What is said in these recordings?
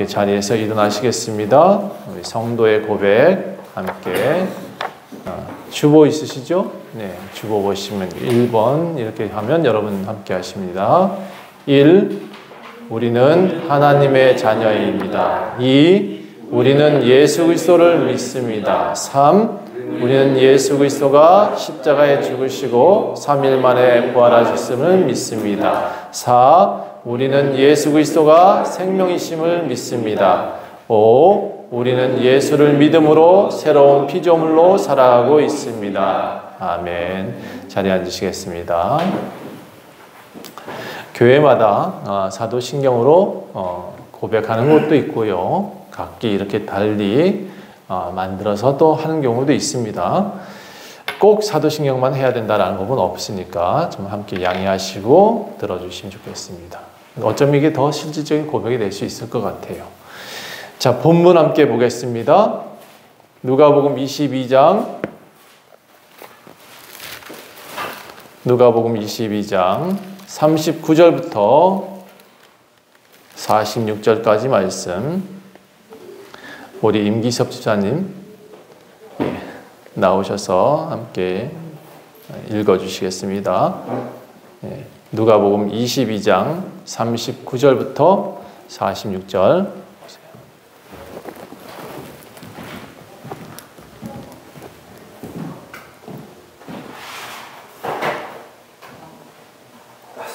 함께 자리에서 일어나시겠습니다. 우리 성도의 고백 함께 주보 있으시죠? 네, 주보 보시면 1번 이렇게 하면 여러분 함께 하십니다. 1. 우리는 하나님의 자녀입니다. 2. 우리는 예수 그리스도를 믿습니다. 3. 우리는 예수 그리스도가 십자가에 죽으시고 3일 만에 부활하셨음을 믿습니다. 4. 우리는 예수 그리스도가 생명이심을 믿습니다. 5. 우리는 예수를 믿음으로 새로운 피조물로 살아가고 있습니다. 아멘. 자리에 앉으시겠습니다. 교회마다 사도신경으로 고백하는 것도 있고요. 각기 이렇게 달리 만들어서 또 하는 경우도 있습니다. 꼭 사도신경만 해야 된다는 법은 없으니까 좀 함께 양해하시고 들어주시면 좋겠습니다. 어쩌면 이게 더 실질적인 고백이 될 수 있을 것 같아요. 자, 본문 함께 보겠습니다. 누가복음 22장 39절부터 46절까지 말씀. 우리 임기섭 집사님 나오셔서 함께 읽어주시겠습니다. 누가복음 22장 39절부터 46절.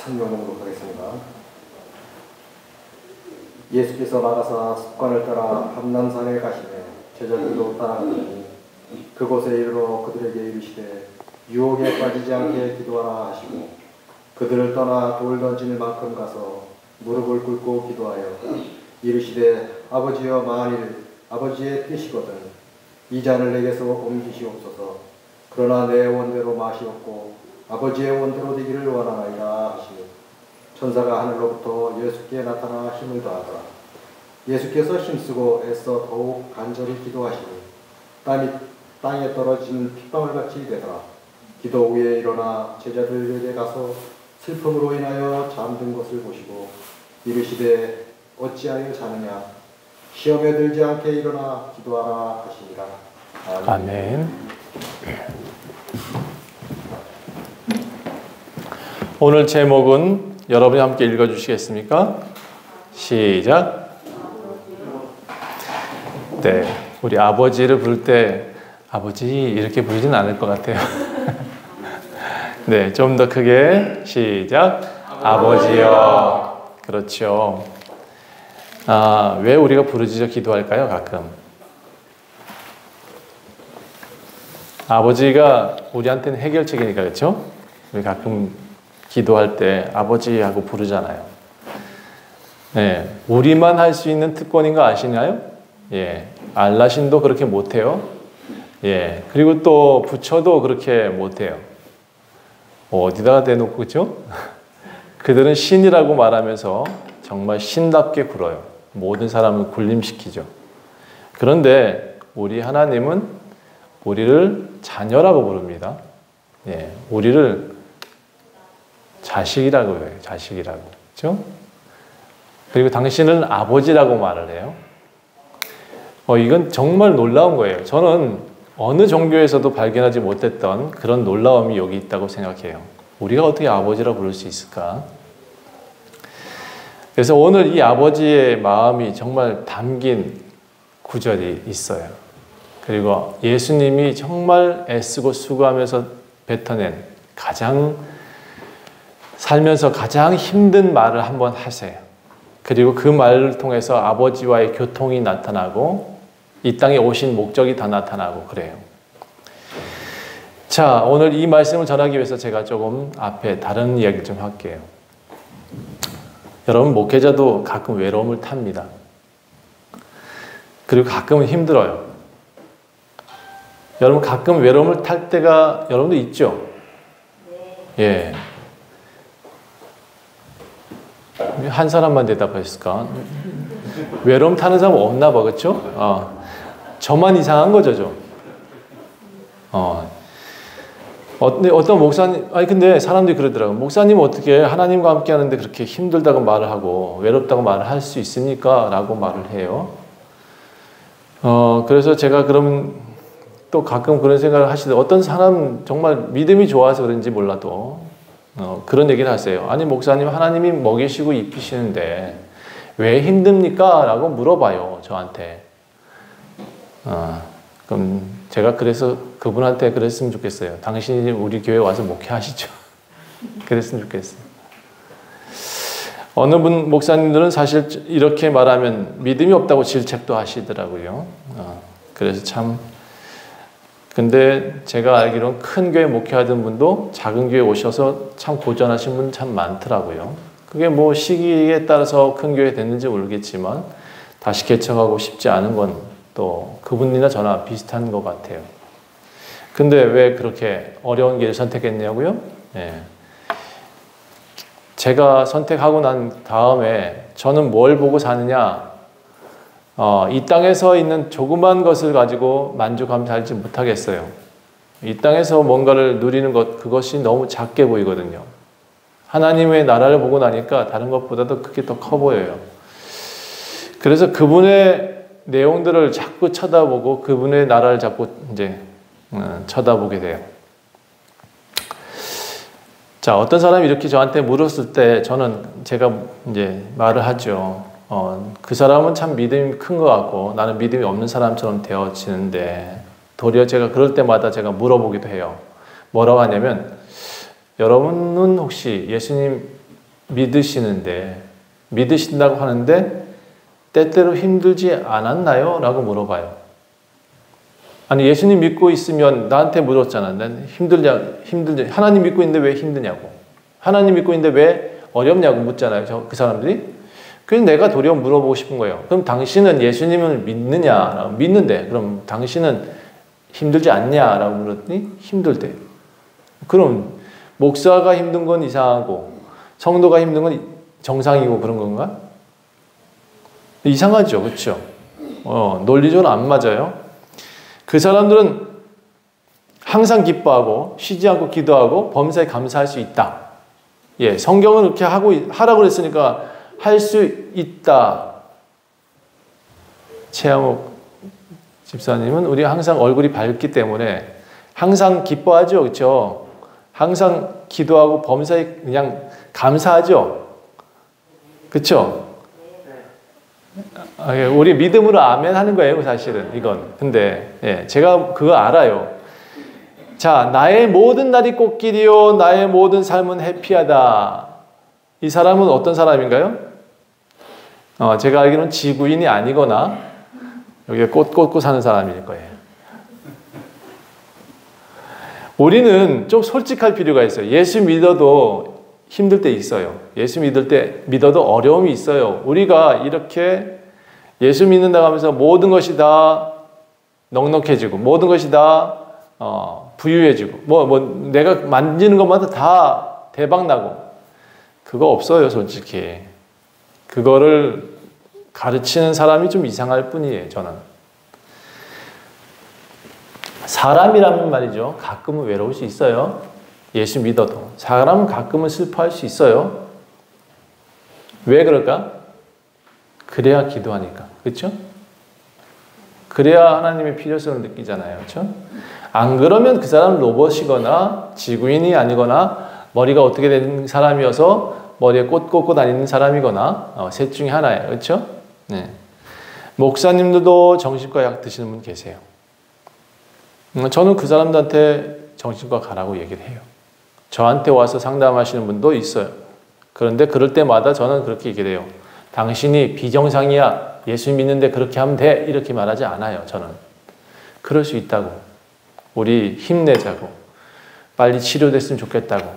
성경으로 하겠습니다. 예수께서 나가사 습관을 따라 감람산에 가시매 제자들도 따라가더니 그곳에 이르러 그들에게 이르시되 유혹에 빠지지 않게 기도하라 하시고 그들을 떠나 돌 던질 만큼 가서 무릎을 꿇고 기도하여 이르시되 아버지여 만일 아버지의 뜻이거든 이 잔을 내게서 옮기시옵소서. 그러나 내 원대로 마시옵고 아버지의 원대로 되기를 원하나이다 하시니 천사가 하늘로부터 예수께 나타나 힘을 더하더라. 예수께서 힘쓰고 애써 더욱 간절히 기도하시니 땀이 땅에 떨어진 핏방울같이 되더라. 기도 후에 일어나 제자들에게 가서 슬픔으로 인하여 잠든 것을 보시고 이르시되 어찌하여 자느냐 시험에 들지 않게 일어나 기도하라 하시니라. 아멘. 오늘 제목은 여러분이 함께 읽어주시겠습니까? 시작. 네, 우리 아버지를 부를 때 아버지 이렇게 부르진 않을 것 같아요. 네, 좀 더 크게 시작. 아버지요. 그렇죠. 왜 우리가 부르짖어 기도할까요? 가끔 아버지가 우리한테는 해결책이니까. 그렇죠? 우리 가끔 기도할 때 아버지 하고 부르잖아요. 네, 우리만 할 수 있는 특권인 거 아시나요? 예, 알라신도 그렇게 못해요. 예, 그리고 또 부처도 그렇게 못해요. 어디다가 대놓고, 그죠? 그들은 신이라고 말하면서 정말 신답게 굴어요. 모든 사람을 군림시키죠. 그런데 우리 하나님은 우리를 자녀라고 부릅니다. 예, 우리를 자식이라고 해요. 자식이라고. 그렇죠? 그리고 당신은 아버지라고 말을 해요. 이건 정말 놀라운 거예요. 저는 어느 종교에서도 발견하지 못했던 그런 놀라움이 여기 있다고 생각해요. 우리가 어떻게 아버지라고 부를 수 있을까? 그래서 오늘 이 아버지의 마음이 정말 담긴 구절이 있어요. 그리고 예수님이 정말 애쓰고 수고하면서 뱉어낸 살면서 가장 힘든 말을 한번 하세요. 그리고 그 말을 통해서 아버지와의 교통이 나타나고 이 땅에 오신 목적이 다 나타나고 그래요. 자, 오늘 이 말씀을 전하기 위해서 제가 조금 앞에 다른 이야기를 좀 할게요. 여러분, 목회자도 가끔 외로움을 탑니다. 그리고 가끔은 힘들어요. 여러분, 가끔 외로움을 탈 때가 여러분도 있죠? 예. 한 사람만 대답했을까? 외로움 타는 사람 없나 봐, 그렇죠? 저만 이상한 거죠, 좀. 어떤 목사님, 아니 근데 사람들이 그러더라고요. 목사님은 어떻게 하나님과 함께 하는데 그렇게 힘들다고 말을 하고 외롭다고 말을 할 수 있습니까? 라고 말을 해요. 그래서 제가 그러면 또 가끔 그런 생각을 하시는데 어떤 사람 정말 믿음이 좋아서 그런지 몰라도 그런 얘기를 하세요. 아니 목사님 하나님이 먹이시고 입히시는데 왜 힘듭니까? 라고 물어봐요. 저한테. 그럼 제가 그래서 그분한테 그랬으면 좋겠어요. 당신이 우리 교회 와서 목회하시죠. 그랬으면 좋겠어요. 어느 분 목사님들은 사실 이렇게 말하면 믿음이 없다고 질책도 하시더라고요. 그래서 참 근데 제가 알기로는 큰 교회 목회하던 분도 작은 교회 오셔서 참 고전하신 분 참 많더라고요. 그게 뭐 시기에 따라서 큰 교회 됐는지 모르겠지만 다시 개척하고 싶지 않은 건 또 그분이나 저나 비슷한 것 같아요. 근데 왜 그렇게 어려운 길을 선택했냐고요? 예. 제가 선택하고 난 다음에 저는 뭘 보고 사느냐? 이 땅에서 있는 조그만 것을 가지고 만족하며 살지 못하겠어요. 이 땅에서 뭔가를 누리는 것, 그것이 너무 작게 보이거든요. 하나님의 나라를 보고 나니까 다른 것보다도 그게 더 커 보여요. 그래서 그분의 내용들을 자꾸 쳐다보고 그분의 나라를 자꾸 이제 쳐다보게 돼요. 자, 어떤 사람이 이렇게 저한테 물었을 때 저는 제가 이제 말을 하죠. 그 사람은 참 믿음이 큰 것 같고 나는 믿음이 없는 사람처럼 되어지는데 도리어 제가 그럴 때마다 제가 물어보기도 해요. 뭐라고 하냐면 여러분은 혹시 예수님 믿으신다고 하는데 때때로 힘들지 않았나요? 라고 물어봐요. 아니 예수님 믿고 있으면 나한테 물었잖아. 난 힘들지 하나님 믿고 있는데 왜 힘드냐고. 하나님 믿고 있는데 왜 어렵냐고 묻잖아요. 그 사람들이. 그래서 내가 도리어 물어보고 싶은 거예요. 그럼 당신은 예수님을 믿느냐? 믿는데 그럼 당신은 힘들지 않냐? 라고 물었더니 힘들대. 그럼 목사가 힘든 건 이상하고 성도가 힘든 건 정상이고 그런 건가? 이상하죠. 그렇죠? 논리적으로 안 맞아요. 그 사람들은 항상 기뻐하고 쉬지 않고 기도하고 범사에 감사할 수 있다. 예, 성경은 그렇게 하라고 그랬으니까 할 수 있다. 최양욱 집사님은 우리 항상 얼굴이 밝기 때문에 항상 기뻐하죠. 그렇죠? 항상 기도하고 범사에 그냥 감사하죠. 그렇죠? 우리 믿음으로 아멘 하는 거예요, 사실은 이건. 근데 예, 제가 그거 알아요. 자, 나의 모든 날이 꽃길이요, 나의 모든 삶은 해피하다. 이 사람은 어떤 사람인가요? 제가 알기로는 지구인이 아니거나 여기에 꽃 꽂고 사는 사람일 거예요. 우리는 좀 솔직할 필요가 있어요. 예수 믿어도 힘들 때 있어요. 예수 믿어도 어려움이 있어요. 우리가 이렇게 예수 믿는다고 하면서 모든 것이 다 넉넉해지고 모든 것이 다 부유해지고 내가 만지는 것마다 다 대박나고 그거 없어요. 솔직히 그거를 가르치는 사람이 좀 이상할 뿐이에요. 저는 사람이라면 말이죠. 가끔은 외로울 수 있어요. 예수 믿어도 사람은 가끔은 슬퍼할 수 있어요. 왜 그럴까? 그래야 기도하니까. 그렇죠? 그래야 하나님의 필요성을 느끼잖아요. 그렇죠? 안 그러면 그 사람은 로봇이거나 지구인이 아니거나 머리가 어떻게 된 사람이어서 머리에 꽃 꽂고 다니는 사람이거나 셋 중에 하나예요. 그렇죠? 네. 목사님들도 정신과 약 드시는 분 계세요. 저는 그 사람들한테 정신과 가라고 얘기를 해요. 저한테 와서 상담하시는 분도 있어요. 그런데 그럴 때마다 저는 그렇게 얘기를 해요. 당신이 비정상이야. 예수 믿는데 그렇게 하면 돼. 이렇게 말하지 않아요. 저는. 그럴 수 있다고. 우리 힘내자고. 빨리 치료됐으면 좋겠다고.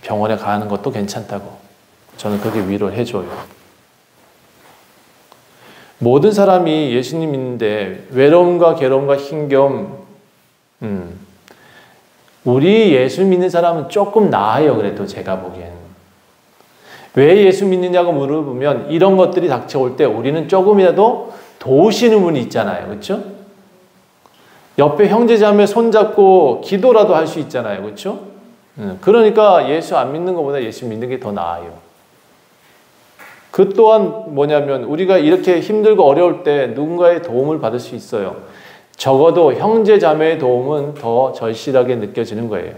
병원에 가는 것도 괜찮다고. 저는 그렇게 위로를 해줘요. 모든 사람이 예수님 믿는데 외로움과 괴로움과 힘겨움 우리 예수 믿는 사람은 조금 나아요. 그래도 제가 보기에는. 왜 예수 믿느냐고 물어보면 이런 것들이 닥쳐올 때 우리는 조금이라도 도우시는 분이 있잖아요. 그렇죠? 옆에 형제자매 손잡고 기도라도 할 수 있잖아요. 그렇죠? 그러니까 예수 안 믿는 것보다 예수 믿는 게 더 나아요. 그 또한 뭐냐면 우리가 이렇게 힘들고 어려울 때 누군가의 도움을 받을 수 있어요. 적어도 형제자매의 도움은 더 절실하게 느껴지는 거예요.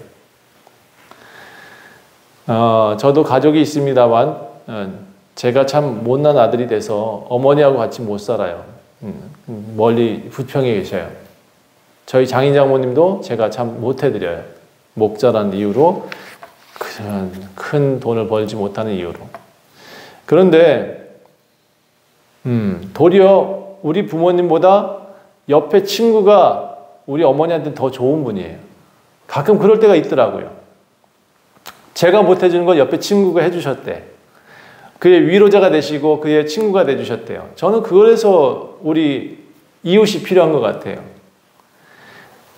저도 가족이 있습니다만 제가 참 못난 아들이 돼서 어머니하고 같이 못 살아요. 멀리 부평에 계셔요. 저희 장인 장모님도 제가 참 못해드려요. 목자라는 이유로, 큰 돈을 벌지 못하는 이유로. 그런데 도리어 우리 부모님보다 옆에 친구가 우리 어머니한테는 더 좋은 분이에요. 가끔 그럴 때가 있더라고요. 제가 못해주는 걸 옆에 친구가 해주셨대. 그의 위로자가 되시고 그의 친구가 돼주셨대요. 저는 그래서 우리 이웃이 필요한 것 같아요.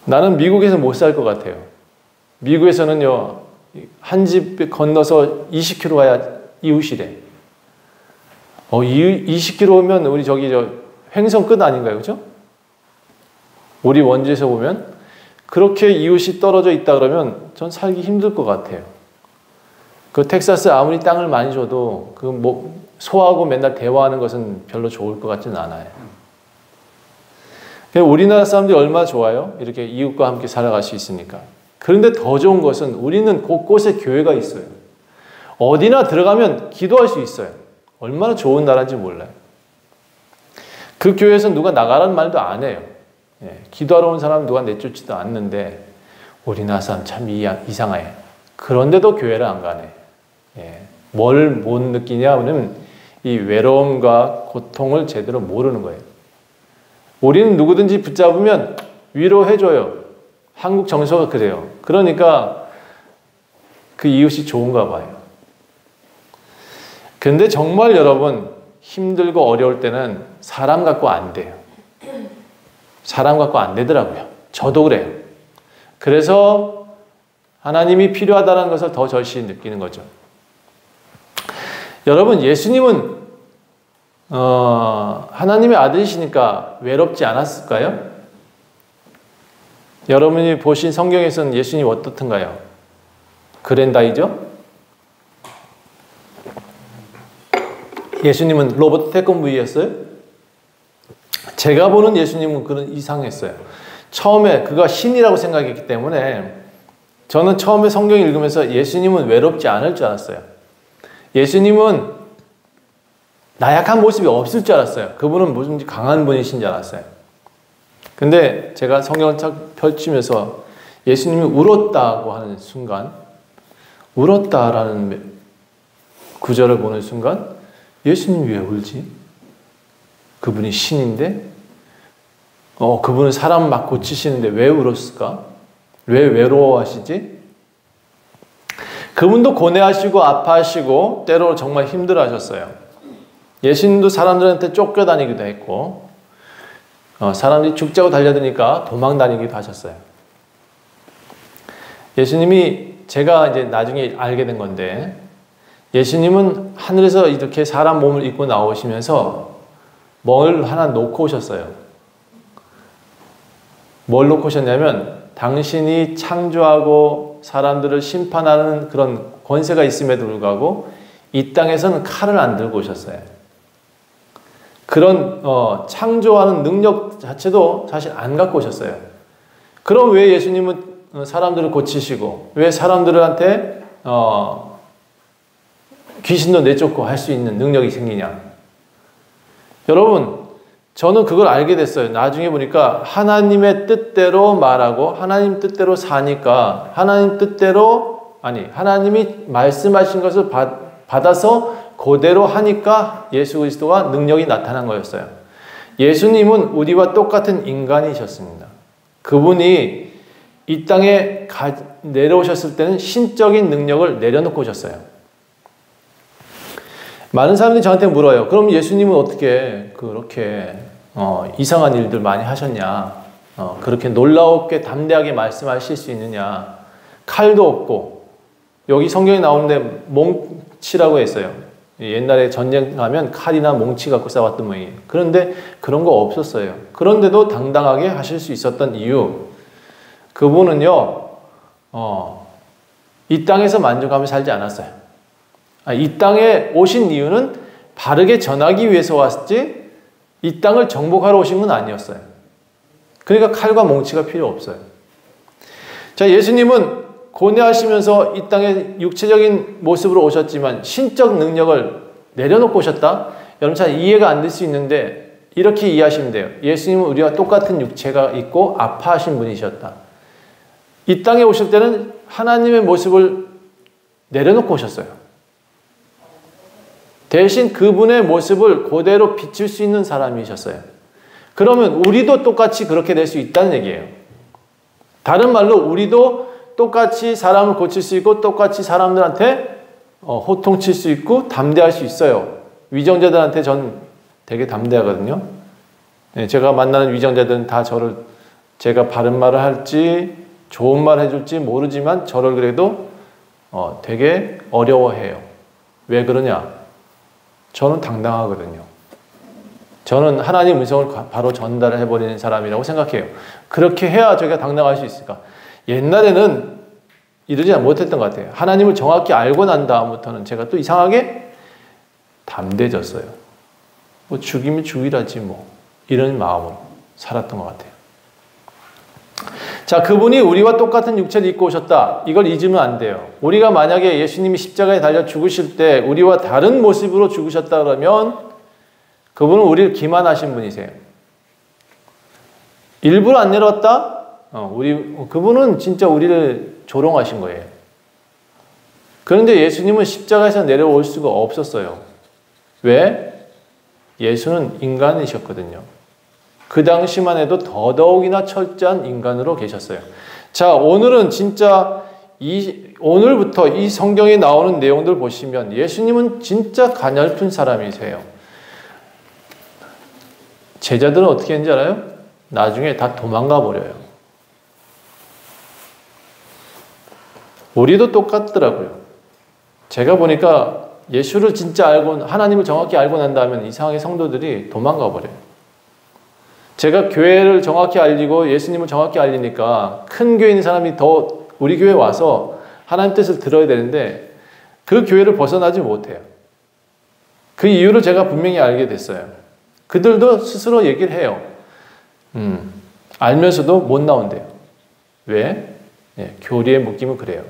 나는 미국에서 못 살 것 같아요. 미국에서는요, 한 집 건너서 20km 가야 이웃이래. 20km면 우리 횡성 끝 아닌가요? 그죠? 우리 원주에서 보면 그렇게 이웃이 떨어져 있다 그러면 전 살기 힘들 것 같아요. 그 텍사스 아무리 땅을 많이 줘도 소하고 맨날 대화하는 것은 별로 좋을 것 같지는 않아요. 우리나라 사람들이 얼마나 좋아요? 이렇게 이웃과 함께 살아갈 수 있으니까. 그런데 더 좋은 것은 우리는 곳곳에 교회가 있어요. 어디나 들어가면 기도할 수 있어요. 얼마나 좋은 나라인지 몰라요. 그 교회에서 누가 나가라는 말도 안 해요. 기도하러 온 사람 누가 내쫓지도 않는데 우리나라 사람 참 이상해요. 그런데도 교회를 안 가네. 뭘 못 느끼냐면 이 외로움과 고통을 제대로 모르는 거예요. 우리는 누구든지 붙잡으면 위로해줘요. 한국 정서가 그래요. 그러니까 그 이웃이 좋은가 봐요. 근데 정말 여러분 힘들고 어려울 때는 사람 갖고 안 돼요. 사람 갖고 안 되더라고요. 저도 그래요. 그래서 하나님이 필요하다는 것을 더 절실히 느끼는 거죠. 여러분, 예수님은 하나님의 아들이시니까 외롭지 않았을까요? 여러분이 보신 성경에서는 예수님 어떻던가요? 그랜다이죠? 예수님은 로버트 태권브이였어요? 제가 보는 예수님은 그런 이상했어요. 처음에 그가 신이라고 생각했기 때문에 저는 처음에 성경 읽으면서 예수님은 외롭지 않을 줄 알았어요. 예수님은 나약한 모습이 없을 줄 알았어요. 그분은 무슨 강한 분이신 줄 알았어요. 근데 제가 성경을 쫙 펼치면서 예수님이 울었다고 하는 순간, 울었다라는 구절을 보는 순간 예수님이 왜 울지? 그분이 신인데? 그분은 사람 막 고치시는데 왜 울었을까? 왜 외로워하시지? 그분도 고뇌하시고 아파하시고 때로 정말 힘들어하셨어요. 예수님도 사람들한테 쫓겨다니기도 했고 사람들이 죽자고 달려드니까 도망다니기도 하셨어요. 예수님이 제가 이제 나중에 알게 된 건데 예수님은 하늘에서 이렇게 사람 몸을 입고 나오시면서 뭘 하나 놓고 오셨어요. 뭘 놓고 오셨냐면 당신이 창조하고 사람들을 심판하는 그런 권세가 있음에도 불구하고 이 땅에서는 칼을 안 들고 오셨어요. 그런 창조하는 능력 자체도 사실 안 갖고 오셨어요. 그럼 왜 예수님은 사람들을 고치시고 왜 사람들한테 귀신도 내쫓고 할 수 있는 능력이 생기냐? 여러분, 저는 그걸 알게 됐어요. 나중에 보니까 하나님의 뜻대로 말하고 하나님 뜻대로 사니까 하나님이 말씀하신 것을 받아서 그대로 하니까 예수 그리스도가 능력이 나타난 거였어요. 예수님은 우리와 똑같은 인간이셨습니다. 그분이 이 땅에 내려오셨을 때는 신적인 능력을 내려놓고 오셨어요. 많은 사람들이 저한테 물어요. 그럼 예수님은 어떻게 그렇게 이상한 일들 많이 하셨냐? 그렇게 놀라웠게 담대하게 말씀하실 수 있느냐? 칼도 없고 여기 성경에 나오는데 몽치라고 했어요. 옛날에 전쟁 가면 칼이나 몽치 갖고 싸웠던 모양이에요. 그런데 그런 거 없었어요. 그런데도 당당하게 하실 수 있었던 이유, 그분은요, 이 땅에서 만족하며 살지 않았어요. 이 땅에 오신 이유는 바르게 전하기 위해서 왔지 이 땅을 정복하러 오신 건 아니었어요. 그러니까 칼과 몽치가 필요 없어요. 자, 예수님은 고뇌하시면서 이 땅에 육체적인 모습으로 오셨지만 신적 능력을 내려놓고 오셨다? 여러분 잘 이해가 안 될 수 있는데 이렇게 이해하시면 돼요. 예수님은 우리와 똑같은 육체가 있고 아파하신 분이셨다. 이 땅에 오실 때는 하나님의 모습을 내려놓고 오셨어요. 대신 그분의 모습을 그대로 비출 수 있는 사람이셨어요. 그러면 우리도 똑같이 그렇게 될 수 있다는 얘기예요. 다른 말로 우리도 똑같이 사람을 고칠 수 있고 똑같이 사람들한테 호통칠 수 있고 담대할 수 있어요. 위정자들한테 전 되게 담대하거든요. 제가 만나는 위정자들은 다 저를, 제가 바른 말을 할지 좋은 말 해줄지 모르지만 저를 그래도 되게 어려워해요. 왜 그러냐? 저는 당당하거든요. 저는 하나님 음성을 바로 전달을 해버리는 사람이라고 생각해요. 그렇게 해야 저희가 당당할 수 있을까? 옛날에는 이러지 못했던 것 같아요. 하나님을 정확히 알고 난 다음부터는 제가 또 이상하게 담대해졌어요. 뭐 죽이면 죽이라지 뭐 이런 마음으로 살았던 것 같아요. 자, 그분이 우리와 똑같은 육체를 입고 오셨다. 이걸 잊으면 안 돼요. 우리가 만약에 예수님이 십자가에 달려 죽으실 때 우리와 다른 모습으로 죽으셨다 그러면 그분은 우리를 기만하신 분이세요. 일부러 안 내려왔다? 그분은 진짜 우리를 조롱하신 거예요. 그런데 예수님은 십자가에서 내려올 수가 없었어요. 왜? 예수는 인간이셨거든요. 그 당시만 해도 더더욱이나 철저한 인간으로 계셨어요. 자, 오늘은 진짜 오늘부터 이 성경에 나오는 내용들 보시면 예수님은 진짜 가냘픈 사람이세요. 제자들은 어떻게 했는지 알아요? 나중에 다 도망가 버려요. 우리도 똑같더라고요. 제가 보니까 예수를 진짜 알고 하나님을 정확히 알고 난 다음에 이상하게 성도들이 도망가 버려요. 제가 교회를 정확히 알리고 예수님을 정확히 알리니까 큰 교회 있는 사람이 더 우리 교회에 와서 하나님 뜻을 들어야 되는데 그 교회를 벗어나지 못해요. 그 이유를 제가 분명히 알게 됐어요. 그들도 스스로 얘기를 해요. 알면서도 못 나온대요. 왜? 교리에 묶이면 그래요.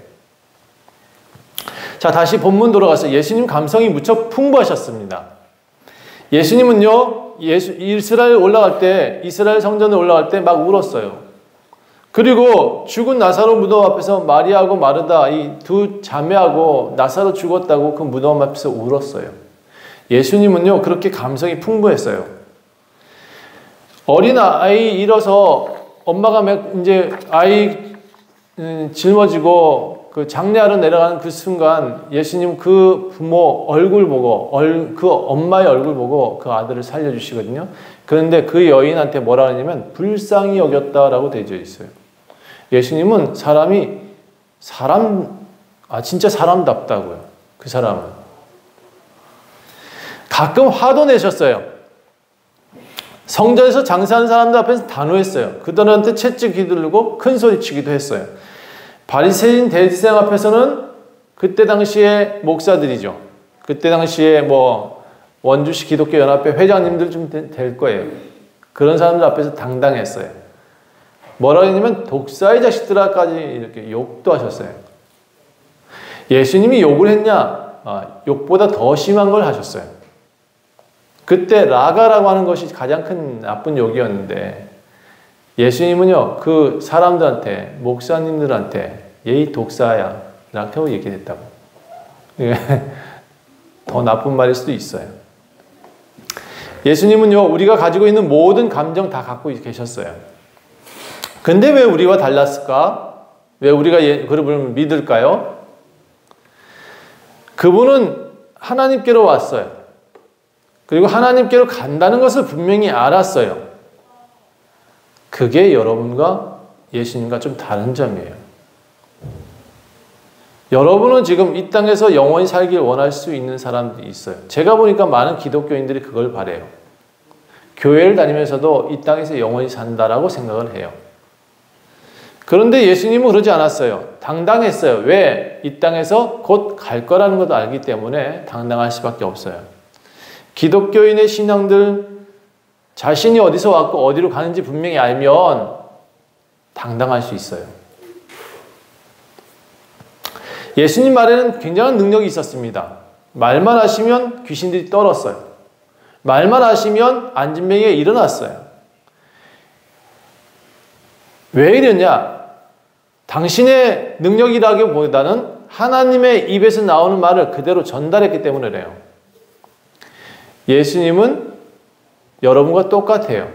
자, 다시 본문 돌아가서 예수님 감성이 무척 풍부하셨습니다. 예수님은요, 이스라엘 올라갈 때, 이스라엘 성전에 올라갈 때 막 울었어요. 그리고 죽은 나사로 무덤 앞에서 마리아하고 마르다 이 두 자매하고 나사로 죽었다고 그 무덤 앞에서 울었어요. 예수님은요, 그렇게 감성이 풍부했어요. 어린 아이 잃어서 엄마가 이제 아이 짊어지고 그 장례하러 내려가는 그 순간 예수님 그 부모 얼굴 보고 그 엄마의 얼굴 보고 그 아들을 살려주시거든요. 그런데 그 여인한테 뭐라 하냐면 불쌍히 여겼다라고 되어 있어요. 예수님은 진짜 사람답다고요. 그 사람은. 가끔 화도 내셨어요. 성전에서 장사하는 사람들 앞에서 단호했어요. 그들한테 채찍 휘두르고 큰 소리치기도 했어요. 바리새인 대제사장 앞에서는 그때 당시에 목사들이죠. 그때 당시에 뭐 원주시 기독교 연합회 회장님들 좀 될 거예요. 그런 사람들 앞에서 당당했어요. 뭐라고 했냐면 독사의 자식들아까지 이렇게 욕도 하셨어요. 예수님이 욕을 했냐? 욕보다 더 심한 걸 하셨어요. 그때 라가라고 하는 것이 가장 큰 나쁜 욕이었는데 예수님은요, 그 사람들한테, 목사님들한테 얘이 독사야 라고 얘기했다고. 더 나쁜 말일 수도 있어요. 예수님은요, 우리가 가지고 있는 모든 감정 다 갖고 계셨어요. 근데 왜 우리와 달랐을까? 왜 우리가 그분을 믿을까요? 그분은 하나님께로 왔어요. 그리고 하나님께로 간다는 것을 분명히 알았어요. 그게 여러분과 예수님과 좀 다른 점이에요. 여러분은 지금 이 땅에서 영원히 살길 원할 수 있는 사람들이 있어요. 제가 보니까 많은 기독교인들이 그걸 바래요. 교회를 다니면서도 이 땅에서 영원히 산다라고 생각을 해요. 그런데 예수님은 그러지 않았어요. 당당했어요. 왜? 이 땅에서 곧 갈 거라는 것도 알기 때문에 당당할 수밖에 없어요. 기독교인의 신앙들 자신이 어디서 왔고 어디로 가는지 분명히 알면 당당할 수 있어요. 예수님 말에는 굉장한 능력이 있었습니다. 말만 하시면 귀신들이 떨었어요. 말만 하시면 안진뱅이가 일어났어요. 왜 이러냐? 당신의 능력이라기보다는 하나님의 입에서 나오는 말을 그대로 전달했기 때문에 그래요. 예수님은 여러분과 똑같아요.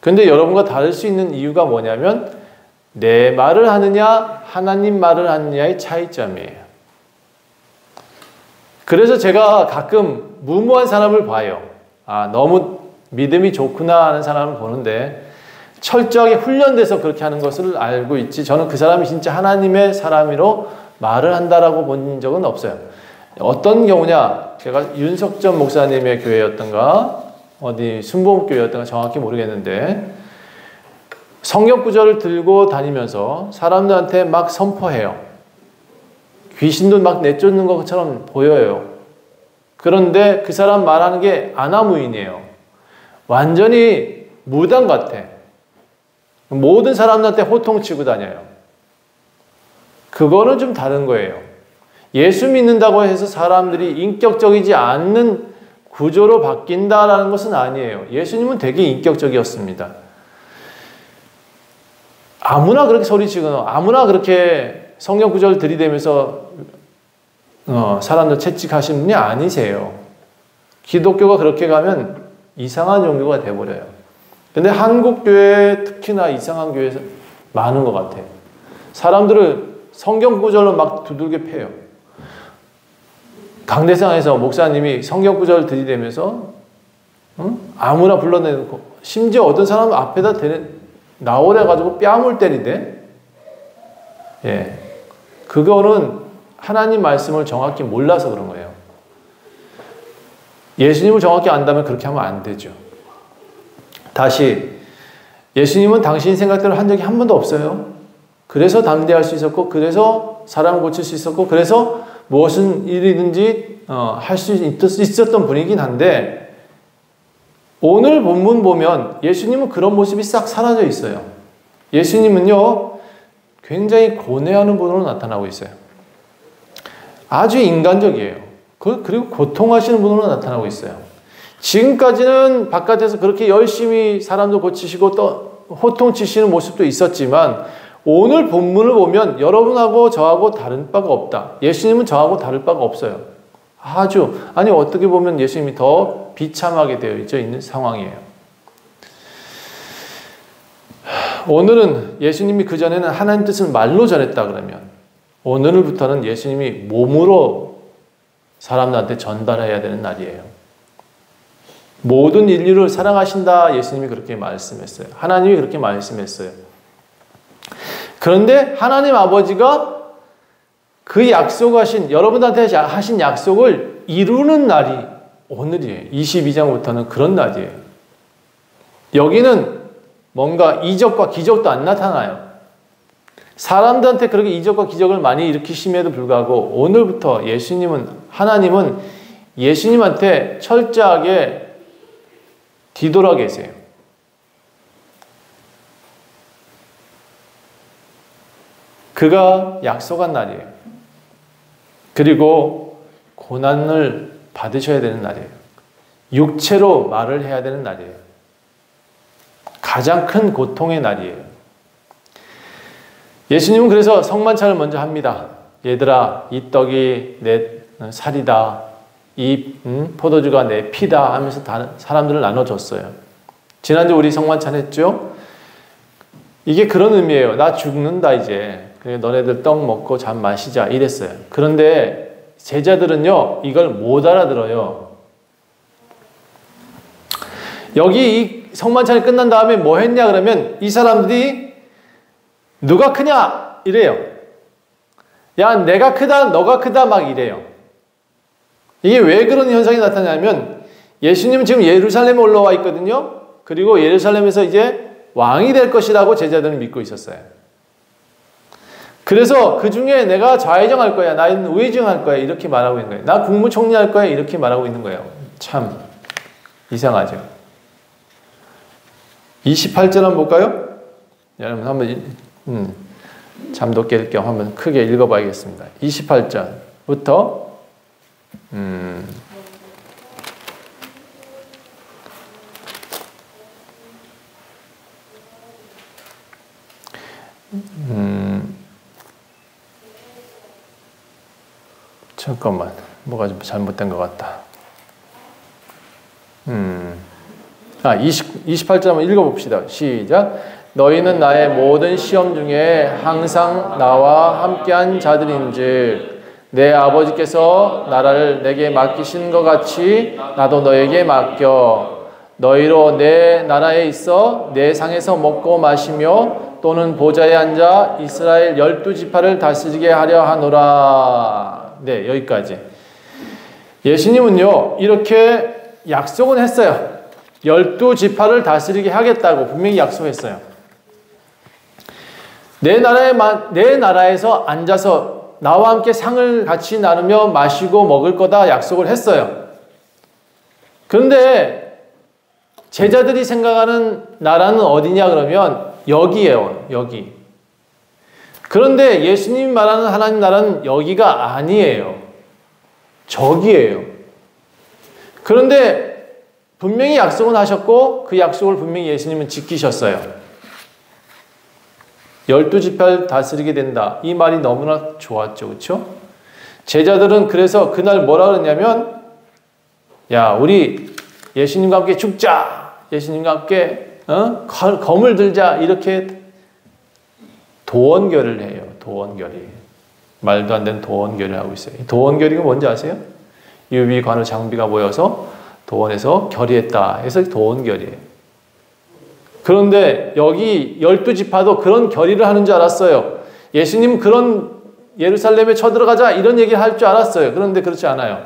그런데 여러분과 다를 수 있는 이유가 뭐냐면 내 말을 하느냐 하나님 말을 하느냐의 차이점이에요. 그래서 제가 가끔 무모한 사람을 봐요. 너무 믿음이 좋구나 하는 사람을 보는데 철저하게 훈련돼서 그렇게 하는 것을 알고 있지 저는 그 사람이 진짜 하나님의 사람으로 말을 한다라고 본 적은 없어요. 어떤 경우냐? 제가 윤석전 목사님의 교회였던가 어디 순복음교회였던가 정확히 모르겠는데 성경 구절을 들고 다니면서 사람들한테 막 선포해요. 귀신도 막 내쫓는 것처럼 보여요. 그런데 그 사람 말하는 게 아나무인이에요. 완전히 무당 같아. 모든 사람들한테 호통치고 다녀요. 그거는 좀 다른 거예요. 예수 믿는다고 해서 사람들이 인격적이지 않는 구조로 바뀐다라는 것은 아니에요. 예수님은 되게 인격적이었습니다. 아무나 그렇게 소리치거나 아무나 그렇게 성경 구절을 들이대면서 사람들 채찍하시는 분이 아니세요. 기독교가 그렇게 가면 이상한 종교가 돼버려요. 근데 한국 교회 특히나 이상한 교회에서 많은 것 같아요. 사람들을 성경 구절로 막 두들겨 패요. 강대상에서 목사님이 성경 구절을 들이대면서 아무나 불러내놓고 심지어 어떤 사람은 앞에다 나오래 가지고 뺨을 때리대. 예, 그거는 하나님 말씀을 정확히 몰라서 그런 거예요. 예수님을 정확히 안다면 그렇게 하면 안 되죠. 다시 예수님은 당신 생각대로 한 적이 한 번도 없어요. 그래서 담대할 수 있었고 그래서 사람을 고칠 수 있었고 그래서 무엇은 일이든지 할 수 있었던 분이긴 한데 오늘 본문 보면 예수님은 그런 모습이 싹 사라져 있어요. 예수님은요 굉장히 고뇌하는 분으로 나타나고 있어요. 아주 인간적이에요. 그리고 고통하시는 분으로 나타나고 있어요. 지금까지는 바깥에서 그렇게 열심히 사람도 고치시고 또 호통치시는 모습도 있었지만 오늘 본문을 보면 여러분하고 저하고 다른 바가 없다. 예수님은 저하고 다를 바가 없어요. 아니 어떻게 보면 예수님이 더 비참하게 되어 있는 상황이에요. 오늘은 예수님이 그전에는 하나님 뜻을 말로 전했다 그러면 오늘부터는 예수님이 몸으로 사람들한테 전달해야 되는 날이에요. 모든 인류를 사랑하신다 예수님이 그렇게 말씀했어요. 하나님이 그렇게 말씀했어요. 그런데 하나님 아버지가 그 약속하신 여러분한테 하신 약속을 이루는 날이 오늘이에요. 22장부터는 그런 날이에요. 여기는 뭔가 이적과 기적도 안 나타나요. 사람들한테 그렇게 이적과 기적을 많이 일으키심에도 불구하고 오늘부터 하나님은 예수님한테 철저하게 뒤돌아 계세요. 그가 약속한 날이에요. 그리고 고난을 받으셔야 되는 날이에요. 육체로 말을 해야 되는 날이에요. 가장 큰 고통의 날이에요. 예수님은 그래서 성만찬을 먼저 합니다. 얘들아, 이 떡이 내 살이다. 이 포도주가 내 피다 하면서 사람들을 나눠줬어요. 지난주 우리 성만찬 했죠? 이게 그런 의미예요. 나 죽는다 이제. 너네들 떡 먹고 잠 마시자 이랬어요. 그런데 제자들은요 이걸 못 알아들어요. 여기 이 성만찬이 끝난 다음에 뭐 했냐 그러면 이 사람들이 누가 크냐 이래요. 야, 내가 크다, 너가 크다 막 이래요. 이게 왜 그런 현상이 나타나냐면 예수님은 지금 예루살렘에 올라와 있거든요. 그리고 예루살렘에서 이제 왕이 될 것이라고 제자들은 믿고 있었어요. 그래서 그 중에 내가 좌회정할 거야, 나는 우회정할 거야 이렇게 말하고 있는 거예요. 나 국무총리할 거야 이렇게 말하고 있는 거예요. 참 이상하죠. 28절 한번 볼까요? 여러분 한번 잠도 깰 겸 한번 크게 읽어봐야겠습니다. 28절부터 잠깐만, 뭐가 좀 잘못된 것 같다. 28절 한번 읽어봅시다. 시작. 너희는 나의 모든 시험 중에 항상 나와 함께한 자들인즉 내 아버지께서 나라를 내게 맡기신 것 같이 나도 너에게 맡겨 너희로 내 나라에 있어 내 상에서 먹고 마시며 또는 보좌에 앉아 이스라엘 12지파를 다스리게 하려 하노라. 네, 여기까지. 예수님은요 이렇게 약속은 했어요. 12지파를 다스리게 하겠다고 분명히 약속했어요. 내 나라에서 앉아서 나와 함께 상을 같이 나누며 마시고 먹을 거다 약속을 했어요. 그런데 제자들이 생각하는 나라는 어디냐 그러면 여기예요. 여기. 그런데 예수님이 말하는 하나님 나라는 여기가 아니에요. 저기예요. 그런데 분명히 약속은 하셨고 그 약속을 분명히 예수님은 지키셨어요. 12지파를 다스리게 된다. 이 말이 너무나 좋았죠. 그렇죠? 제자들은 그래서 그날 뭐라 그랬냐면 야, 우리 예수님과 함께 죽자. 예수님과 함께 검을 들자. 이렇게 도원결을 해요. 도원결이. 말도 안 되는 도원결을 하고 있어요. 도원결이 뭔지 아세요? 유비, 관우, 장비가 모여서 도원에서 결의했다 해서 도원결이에요. 그런데 여기 12지파도 그런 결의를 하는 줄 알았어요. 예수님 그런 예루살렘에 쳐들어가자 이런 얘기를 할 줄 알았어요. 그런데 그렇지 않아요.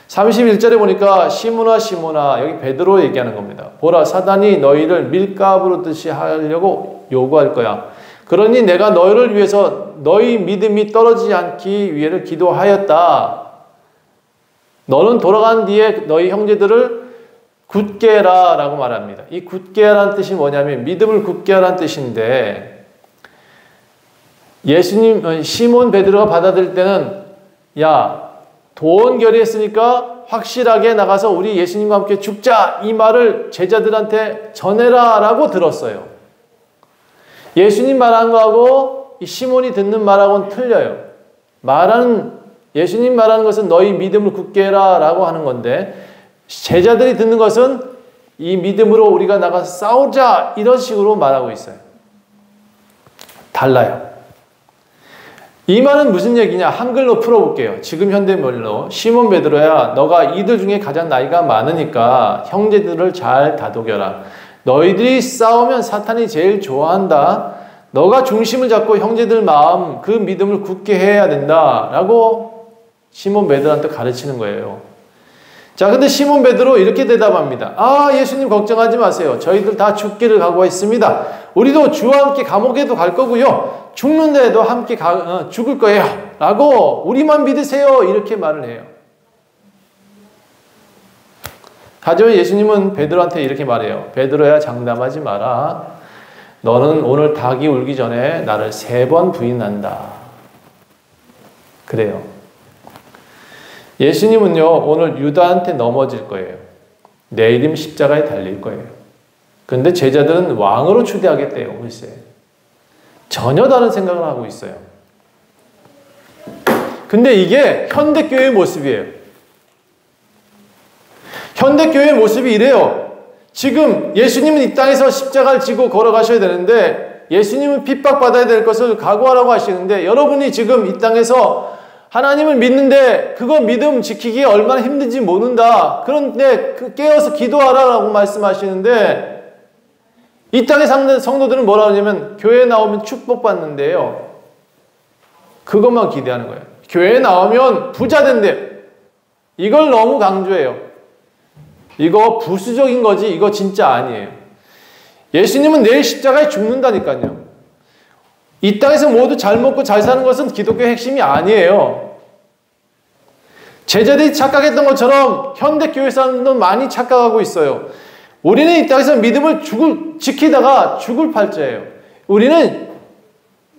31절에 보니까 시몬아 시몬아, 여기 베드로 얘기하는 겁니다. 보라, 사단이 너희를 밀가부로 듯이 하려고 요구할 거야. 그러니 내가 너희를 위해서 너희 믿음이 떨어지지 않기 위해를 기도하였다. 너는 돌아간 뒤에 너희 형제들을 굳게 해라 라고 말합니다. 이 굳게 하라는 뜻이 뭐냐면 믿음을 굳게 하라는 뜻인데, 예수님, 시몬 베드로가 받아들일 때는 야, 도원 결의했으니까 확실하게 나가서 우리 예수님과 함께 죽자, 이 말을 제자들한테 전해라 라고 들었어요. 예수님 말한 거하고 이 시몬이 듣는 말하고는 틀려요. 예수님 말하는 것은 너희 믿음을 굳게 해라 라고 하는 건데, 제자들이 듣는 것은 이 믿음으로 우리가 나가서 싸우자 이런 식으로 말하고 있어요. 달라요. 이 말은 무슨 얘기냐? 한글로 풀어볼게요. 지금 현대말로 시몬 베드로야, 너가 이들 중에 가장 나이가 많으니까 형제들을 잘 다독여라. 너희들이 싸우면 사탄이 제일 좋아한다. 너가 중심을 잡고 형제들 마음, 그 믿음을 굳게 해야 된다 라고 시몬 베드로한테 가르치는 거예요. 자, 근데 시몬 베드로 이렇게 대답합니다. 아, 예수님 걱정하지 마세요. 저희들 다 죽기를 각오했습니다. 우리도 주와 함께 감옥에도 갈 거고요. 죽는데도 함께 죽을 거예요. 라고 우리만 믿으세요. 이렇게 말을 해요. 하지만 예수님은 베드로한테 이렇게 말해요. 베드로야, 장담하지 마라. 너는 오늘 닭이 울기 전에 나를 3번 부인한다. 그래요. 예수님은요, 오늘 유다한테 넘어질 거예요. 내일이면 십자가에 달릴 거예요. 그런데 제자들은 왕으로 추대하겠대요. 글쎄. 전혀 다른 생각을 하고 있어요. 근데 이게 현대교회의 모습이에요. 현대교회의 모습이 이래요. 지금 예수님은 이 땅에서 십자가를 지고 걸어가셔야 되는데, 예수님은 핍박받아야 될 것을 각오하라고 하시는데, 여러분이 지금 이 땅에서 하나님을 믿는데 그거 믿음 지키기 얼마나 힘든지 모른다. 그런데 깨어서 기도하라라고 말씀하시는데, 이 땅의 성도들은 뭐라 하냐면 교회에 나오면 축복받는데요. 그것만 기대하는 거예요. 교회에 나오면 부자 된대. 이걸 너무 강조해요. 이거 부수적인 거지 이거 진짜 아니에요. 예수님은 내일 십자가에 죽는다니까요. 이 땅에서 모두 잘 먹고 잘 사는 것은 기독교의 핵심이 아니에요. 제자들이 착각했던 것처럼 현대교회 사람들은 많이 착각하고 있어요. 우리는 이 땅에서 믿음을 지키다가 죽을 팔자예요. 우리는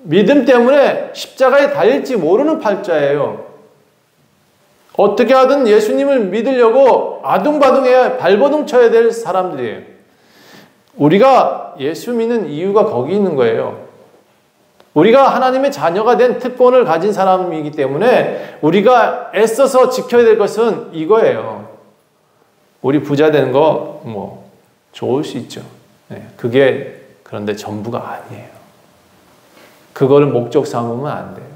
믿음 때문에 십자가에 달릴지 모르는 팔자예요. 어떻게 하든 예수님을 믿으려고 아둥바둥해야 발버둥 쳐야 될 사람들이에요. 우리가 예수 믿는 이유가 거기 있는 거예요. 우리가 하나님의 자녀가 된 특권을 가진 사람이기 때문에 우리가 애써서 지켜야 될 것은 이거예요. 우리 부자 되는 거 뭐 좋을 수 있죠. 그게 그런데 전부가 아니에요. 그거를 목적 삼으면 안 돼요.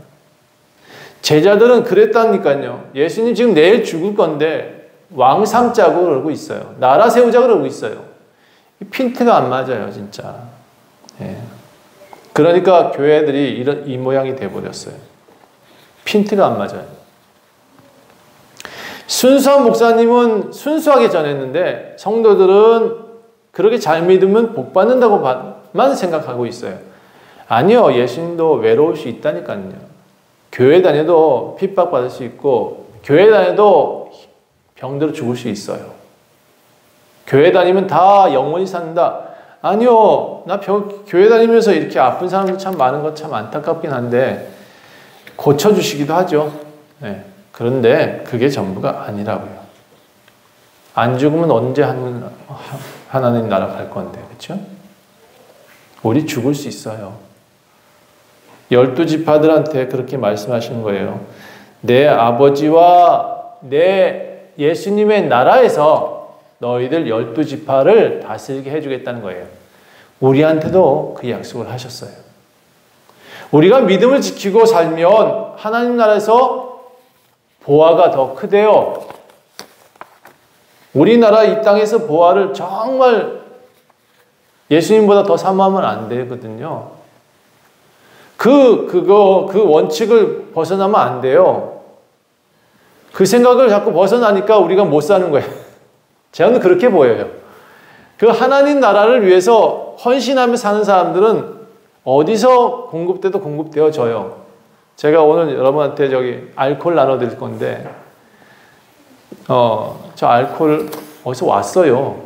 제자들은 그랬다니까요. 예수님 지금 내일 죽을 건데 왕 삼자고 그러고 있어요. 나라 세우자 그러고 있어요. 핀트가 안 맞아요, 진짜. 그러니까 교회들이 이 모양이 돼버렸어요. 핀트가 안 맞아요. 순수한 목사님은 순수하게 전했는데 성도들은 그렇게 잘 믿으면 복 받는다고만 생각하고 있어요. 아니요. 예수님도 외로울 수 있다니까요. 교회 다녀도 핍박받을 수 있고 교회 다녀도 병들어 죽을 수 있어요. 교회 다니면 다 영원히 산다. 아니요. 나 교회 다니면서 이렇게 아픈 사람들 참 많은 것 참 안타깝긴 한데 고쳐주시기도 하죠. 그런데 그게 전부가 아니라고요. 안 죽으면 언제 하나님 나라 갈 건데, 그렇죠? 우리 죽을 수 있어요. 12지파들한테 그렇게 말씀하시는 거예요. 내 아버지와 내 예수님의 나라에서 너희들 12지파를 다스리게 해주겠다는 거예요. 우리한테도 그 약속을 하셨어요. 우리가 믿음을 지키고 살면 하나님 나라에서 보화가 더 크대요. 우리나라 이 땅에서 보화를 정말 예수님보다 더 사모하면 안 되거든요. 그 원칙을 벗어나면 안 돼요. 그 생각을 자꾸 벗어나니까 우리가 못 사는 거예요. 저는 그렇게 보여요. 그 하나님 나라를 위해서 헌신하며 사는 사람들은 어디서 공급돼도 공급되어져요. 제가 오늘 여러분한테 알코올 나눠드릴 건데, 저 알코올 어디서 왔어요.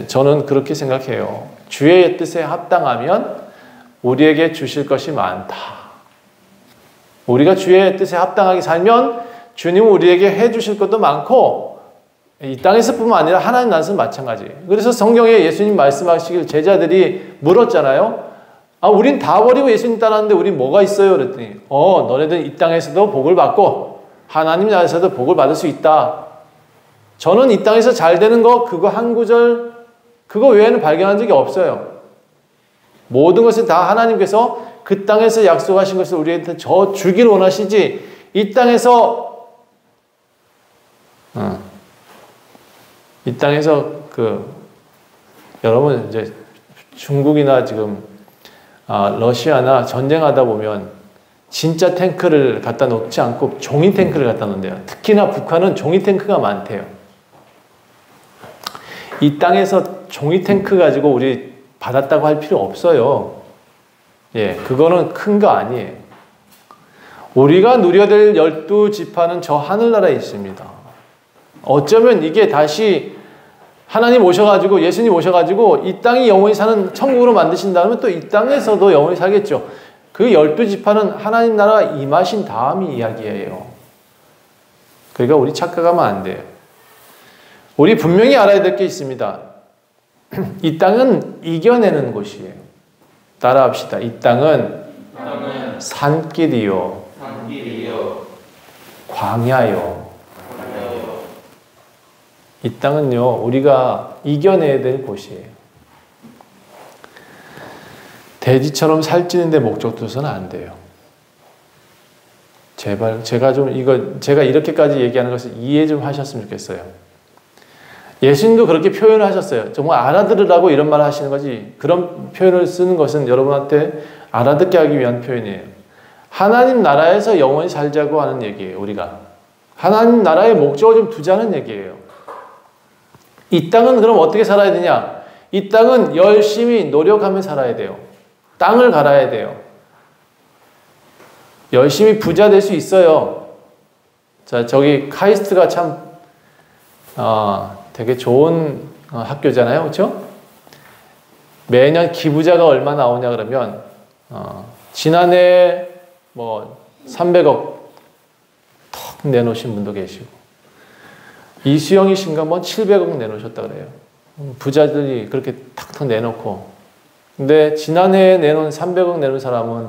저는 그렇게 생각해요. 주의 뜻에 합당하면 우리에게 주실 것이 많다. 우리가 주의 뜻에 합당하게 살면 주님은 우리에게 해주실 것도 많고 이 땅에서뿐만 아니라 하나님 나라에서는 마찬가지예요. 그래서 성경에 예수님 말씀하시길 제자들이 물었잖아요. 우린 다 버리고 예수님 따랐는데 우린 뭐가 있어요? 그랬더니 너네들 이 땅에서도 복을 받고 하나님 나라에서도 복을 받을 수 있다. 저는 이 땅에서 잘 되는 거 그거 한 구절 그거 외에는 발견한 적이 없어요. 모든 것을 다 하나님께서 그 땅에서 약속하신 것을 우리한테 주기를 원하시지 이 땅에서 여러분 이제 중국이나 지금 러시아나 전쟁하다 보면 진짜 탱크를 갖다 놓지 않고 종이 탱크를 갖다 놓는데요. 특히나 북한은 종이 탱크가 많대요. 이 땅에서 종이 탱크 가지고 우리 받았다고 할 필요 없어요. 그거는 큰 거 아니에요. 우리가 누려야 될 12지파는 저 하늘나라에 있습니다. 어쩌면 이게 다시 하나님 오셔가지고 예수님 오셔가지고 이 땅이 영원히 사는 천국으로 만드신다면 또 이 땅에서도 영원히 살겠죠. 그 12지파는 하나님 나라가 임하신 다음이 이야기예요. 그러니까 우리 착각하면 안 돼요. 우리 분명히 알아야 될 게 있습니다. 이 땅은 이겨내는 곳이에요. 따라합시다. 이 땅은 산길이요. 광야요. 이 땅은요, 우리가 이겨내야 될 곳이에요. 돼지처럼 살찌는데 목적 두서는 안 돼요. 제발, 제가 이렇게까지 얘기하는 것을 이해 좀 하셨으면 좋겠어요. 예수님도 그렇게 표현을 하셨어요. 정말 알아들으라고 이런 말을 하시는 거지. 그런 표현을 쓰는 것은 여러분한테 알아듣게 하기 위한 표현이에요. 하나님 나라에서 영원히 살자고 하는 얘기예요. 우리가 하나님 나라의 목적을 좀 두자는 얘기예요. 이 땅은 그럼 어떻게 살아야 되냐? 이 땅은 열심히 노력하며 살아야 돼요. 땅을 갈아야 돼요. 열심히 부자 될 수 있어요. 자, 저기 카이스트가 참 되게 좋은 학교잖아요. 그렇죠? 매년 기부자가 얼마 나오냐 그러면 지난해 뭐 300억 턱 내놓으신 분도 계시고 이수영이신가 뭐 700억 내놓으셨다 그래요. 부자들이 그렇게 탁탁 내놓고 근데 지난해에 내놓은 300억 내놓은 사람은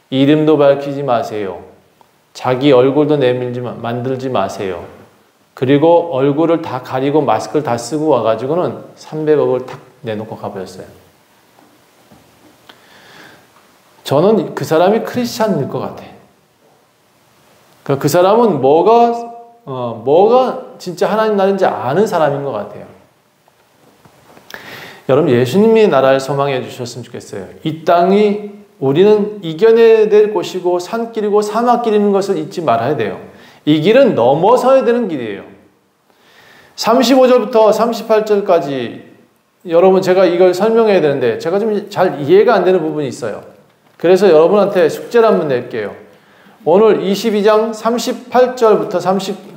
이름도 밝히지 마세요. 자기 얼굴도 만들지 마세요. 그리고 얼굴을 다 가리고 마스크를 다 쓰고 와가지고는 300억을 탁 내놓고 가버렸어요. 저는 그 사람이 크리스찬일 것 같아. 그 사람은 뭐가 진짜 하나님 나라인지 아는 사람인 것 같아요. 여러분, 예수님이 나라를 소망해 주셨으면 좋겠어요. 이 땅이 우리는 이겨내야 될 곳이고 산길이고 사막길인 것을 잊지 말아야 돼요. 이 길은 넘어서야 되는 길이에요. 35절부터 38절까지 여러분 제가 이걸 설명해야 되는데 제가 좀 잘 이해가 안 되는 부분이 있어요. 그래서 여러분한테 숙제를 한번 낼게요. 오늘 22장 38절부터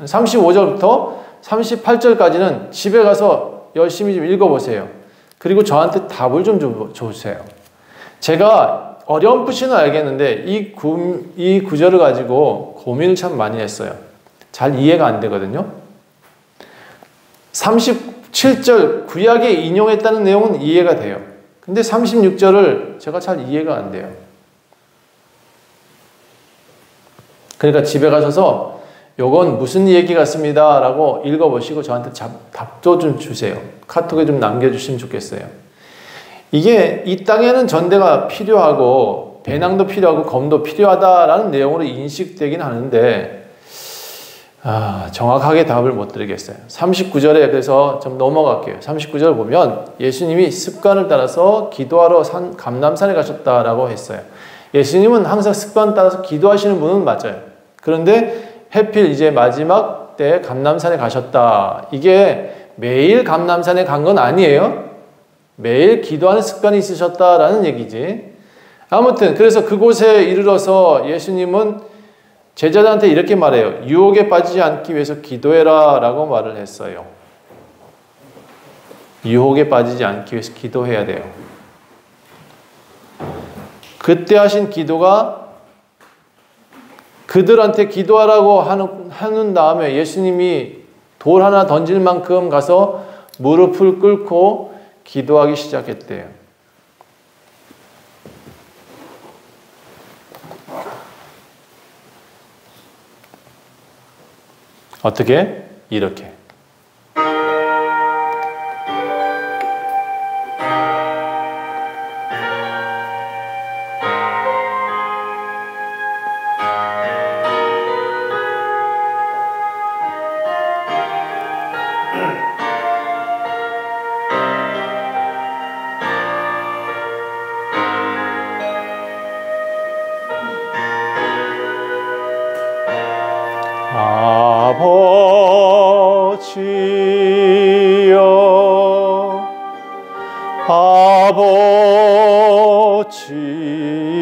35절부터 38절까지는 집에 가서 열심히 좀 읽어보세요. 그리고 저한테 답을 좀 주세요. 제가 어렴풋이는 알겠는데 이 구절을 가지고 고민을 참 많이 했어요. 잘 이해가 안 되거든요. 37절 구약에 인용했다는 내용은 이해가 돼요. 근데 36절을 제가 잘 이해가 안 돼요. 그러니까 집에 가셔서 요건 무슨 얘기 같습니다 라고 읽어보시고 저한테 답도 좀 주세요. 카톡에 좀 남겨주시면 좋겠어요. 이게 이 땅에는 전대가 필요하고 배낭도 필요하고 검도 필요하다라는 내용으로 인식되긴 하는데 정확하게 답을 못 드리겠어요. 39절에 그래서 좀 넘어갈게요. 39절 보면 예수님이 습관을 따라서 기도하러 감람산에 가셨다라고 했어요. 예수님은 항상 습관 따라서 기도하시는 분은 맞아요. 그런데 하필 이제 마지막 때 감람산에 가셨다. 이게 매일 감람산에 간 건 아니에요. 매일 기도하는 습관이 있으셨다라는 얘기지. 아무튼 그래서 그곳에 이르러서 예수님은 제자들한테 이렇게 말해요. 유혹에 빠지지 않기 위해서 기도해라 라고 말을 했어요. 유혹에 빠지지 않기 위해서 기도해야 돼요. 그때 하신 기도가 그들한테 기도하라고 하는 다음에 예수님이 돌 하나 던질 만큼 가서 무릎을 꿇고 기도하기 시작했대요. 어떻게? 이렇게.